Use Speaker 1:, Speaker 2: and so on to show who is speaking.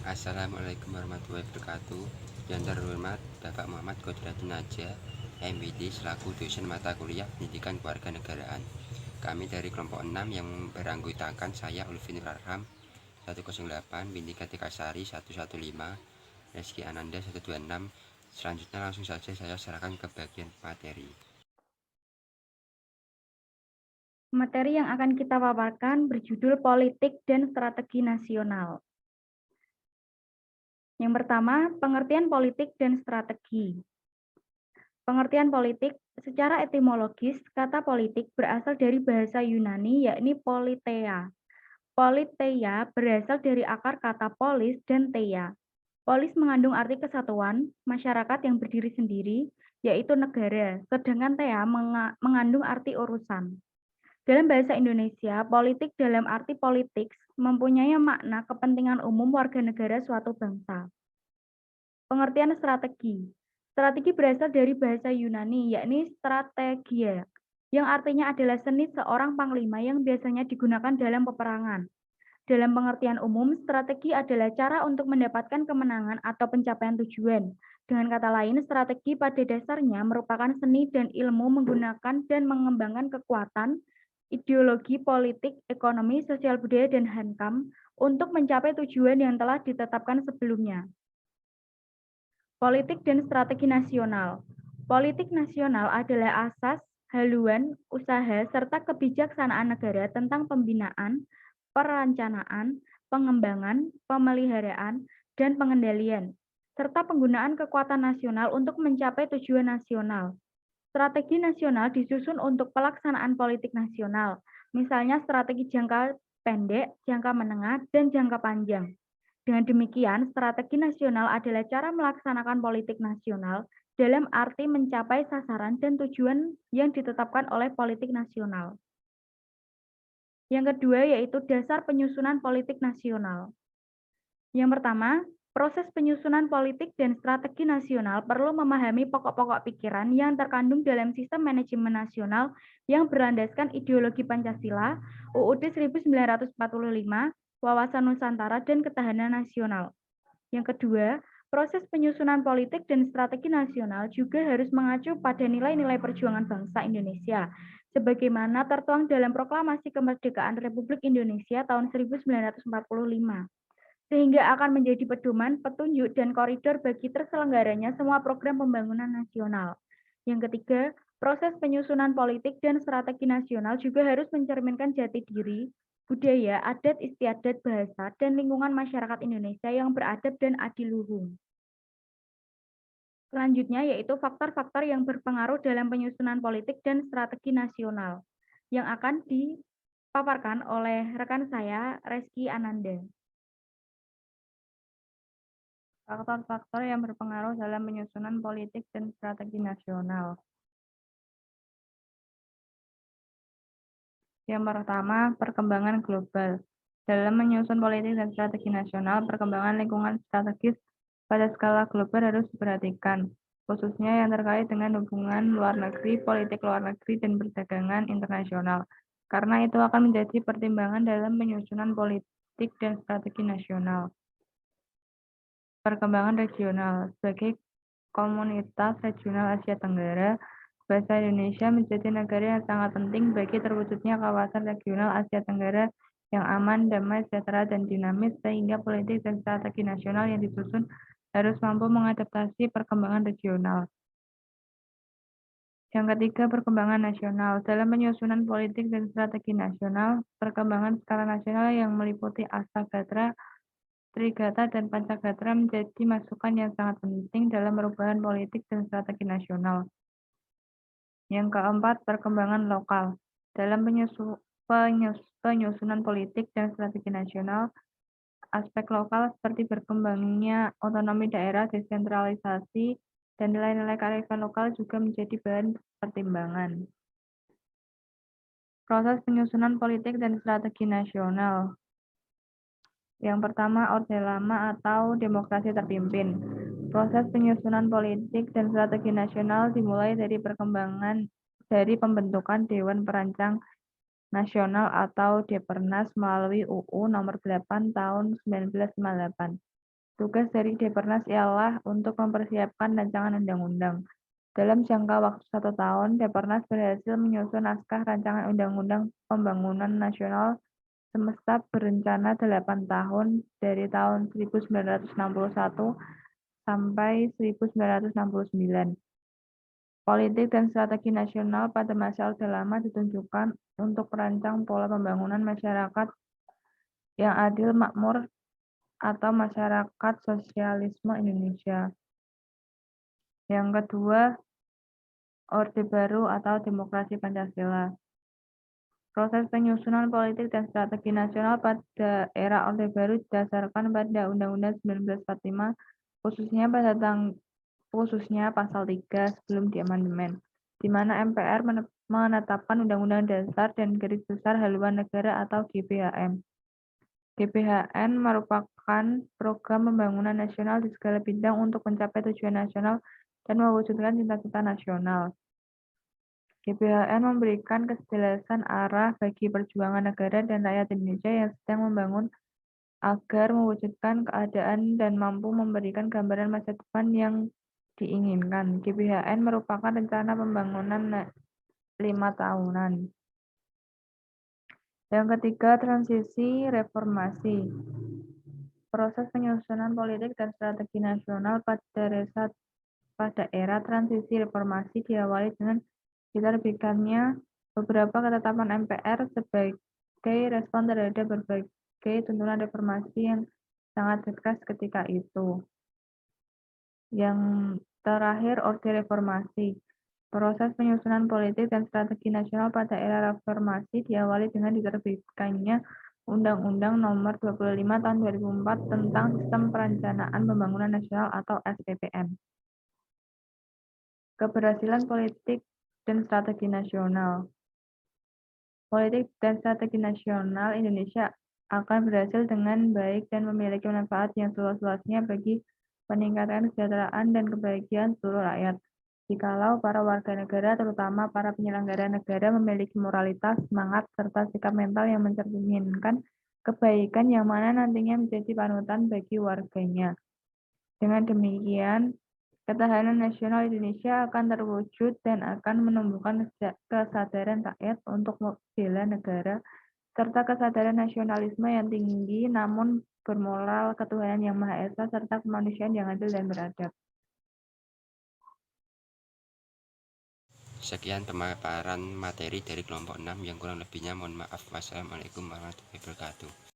Speaker 1: Assalamualaikum warahmatullahi wabarakatuh. Yang terhormat Bapak Muhammad Kodratun Naja, MPD selaku dosen mata kuliah Pendidikan Kewarganegaraan. Kami dari kelompok 6 yang beranggotakan saya Ulfi Nur Arham 108, Bindika Tikasari 115, Reski Ananda 126. Selanjutnya langsung saja saya serahkan ke bagian materi.
Speaker 2: Materi yang akan kita paparkan berjudul Politik dan Strategi Nasional. Yang pertama, pengertian politik dan strategi. Pengertian politik, secara etimologis, kata politik berasal dari bahasa Yunani yakni politeia. Politeia berasal dari akar kata polis dan teia. Polis mengandung arti kesatuan, masyarakat yang berdiri sendiri, yaitu negara, sedangkan teia mengandung arti urusan. Dalam bahasa Indonesia, politik dalam arti politik mempunyai makna kepentingan umum warga negara suatu bangsa. Pengertian strategi. Strategi berasal dari bahasa Yunani, yakni strategia, yang artinya adalah seni seorang panglima yang biasanya digunakan dalam peperangan. Dalam pengertian umum, strategi adalah cara untuk mendapatkan kemenangan atau pencapaian tujuan. Dengan kata lain, strategi pada dasarnya merupakan seni dan ilmu menggunakan dan mengembangkan kekuatan, ideologi, politik, ekonomi, sosial budaya, dan hankam untuk mencapai tujuan yang telah ditetapkan sebelumnya. Politik dan strategi nasional. Politik nasional adalah asas, haluan, usaha, serta kebijaksanaan negara tentang pembinaan, perencanaan, pengembangan, pemeliharaan, dan pengendalian, serta penggunaan kekuatan nasional untuk mencapai tujuan nasional. Strategi nasional disusun untuk pelaksanaan politik nasional, misalnya strategi jangka pendek, jangka menengah, dan jangka panjang. Dengan demikian, strategi nasional adalah cara melaksanakan politik nasional dalam arti mencapai sasaran dan tujuan yang ditetapkan oleh politik nasional. Yang kedua yaitu dasar penyusunan politik nasional. Yang pertama, proses penyusunan politik dan strategi nasional perlu memahami pokok-pokok pikiran yang terkandung dalam sistem manajemen nasional yang berlandaskan ideologi Pancasila, UUD 1945, wawasan Nusantara, dan ketahanan nasional. Yang kedua, proses penyusunan politik dan strategi nasional juga harus mengacu pada nilai-nilai perjuangan bangsa Indonesia, sebagaimana tertuang dalam Proklamasi Kemerdekaan Republik Indonesia tahun 1945, sehingga akan menjadi pedoman, petunjuk, dan koridor bagi terselenggaranya semua program pembangunan nasional. Yang ketiga, proses penyusunan politik dan strategi nasional juga harus mencerminkan jati diri, budaya, adat istiadat, bahasa, dan lingkungan masyarakat Indonesia yang beradab dan adiluhung. Selanjutnya yaitu faktor-faktor yang berpengaruh dalam penyusunan politik dan strategi nasional yang akan dipaparkan oleh rekan saya, Reski Ananda. Faktor-faktor yang berpengaruh dalam penyusunan politik dan strategi nasional. Yang pertama, perkembangan global. Dalam menyusun politik dan strategi nasional, perkembangan lingkungan strategis pada skala global harus diperhatikan, khususnya yang terkait dengan hubungan luar negeri, politik luar negeri, dan perdagangan internasional. Karena itu akan menjadi pertimbangan dalam penyusunan politik dan strategi nasional. Perkembangan regional. Sebagai komunitas regional Asia Tenggara, bahasa Indonesia menjadi negara yang sangat penting bagi terwujudnya kawasan regional Asia Tenggara yang aman, damai, sejahtera, dan dinamis, sehingga politik dan strategi nasional yang disusun harus mampu mengadaptasi perkembangan regional. Yang ketiga, perkembangan nasional. Dalam penyusunan politik dan strategi nasional, perkembangan skala nasional yang meliputi Astagatra, Trigata, dan Pancagatra menjadi masukan yang sangat penting dalam perubahan politik dan strategi nasional. Yang keempat, perkembangan lokal. Dalam penyusunan politik dan strategi nasional, aspek lokal seperti berkembangnya otonomi daerah, desentralisasi, dan nilai-nilai kearifan lokal juga menjadi bahan pertimbangan. Proses penyusunan politik dan strategi nasional. Yang pertama, Orde Lama atau demokrasi terpimpin. Proses penyusunan politik dan strategi nasional dimulai dari pembentukan Dewan Perancang Nasional atau Depernas melalui UU Nomor 8 Tahun 1958. Tugas dari Depernas ialah untuk mempersiapkan rancangan undang-undang. Dalam jangka waktu 1 tahun, Depernas berhasil menyusun naskah rancangan undang-undang pembangunan nasional semesta berencana 8 tahun dari tahun 1961 sampai 1969. Politik dan strategi nasional pada masa Orde Lama ditunjukkan untuk merancang pola pembangunan masyarakat yang adil makmur atau masyarakat sosialisme Indonesia. Yang kedua, Orde Baru atau Demokrasi Pancasila. Proses penyusunan politik dan strategi nasional pada era Orde Baru didasarkan pada Undang-Undang 1945, khususnya pasal 3 sebelum diamandemen, di mana MPR menetapkan Undang-Undang Dasar dan Garis Besar Haluan Negara atau GBHN. GBHN merupakan program pembangunan nasional di segala bidang untuk mencapai tujuan nasional dan mewujudkan cita-cita nasional. GBHN memberikan kejelasan arah bagi perjuangan negara dan rakyat Indonesia yang sedang membangun agar mewujudkan keadaan dan mampu memberikan gambaran masa depan yang diinginkan. GBHN merupakan rencana pembangunan 5 tahunan. Yang ketiga, transisi reformasi. Proses penyusunan politik dan strategi nasional pada era transisi reformasi diawali dengan diterbitkannya beberapa ketetapan MPR sebagai respon terhadap berbagai tuntunan reformasi yang sangat tegas ketika itu. Yang terakhir, Orde Reformasi. Proses penyusunan politik dan strategi nasional pada era reformasi diawali dengan diterbitkannya Undang-Undang Nomor 25 Tahun 2004 tentang Sistem Perencanaan Pembangunan Nasional atau SPPN. Keberhasilan politik dan strategi nasional. Politik dan strategi nasional Indonesia akan berhasil dengan baik dan memiliki manfaat yang seluas-luasnya bagi peningkatan kesejahteraan dan kebahagiaan seluruh rakyat. Jikalau para warga negara, terutama para penyelenggara negara, memiliki moralitas, semangat, serta sikap mental yang mencerminkan kebaikan yang mana nantinya menjadi panutan bagi warganya. Dengan demikian, ketahanan nasional Indonesia akan terwujud dan akan menumbuhkan kesadaran rakyat untuk membela negara, serta kesadaran nasionalisme yang tinggi namun bermoral ketuhanan yang Maha Esa, serta kemanusiaan yang adil dan beradab.
Speaker 1: Sekian pemaparan materi dari kelompok 6, yang kurang lebihnya mohon maaf. Wassalamualaikum warahmatullahi wabarakatuh.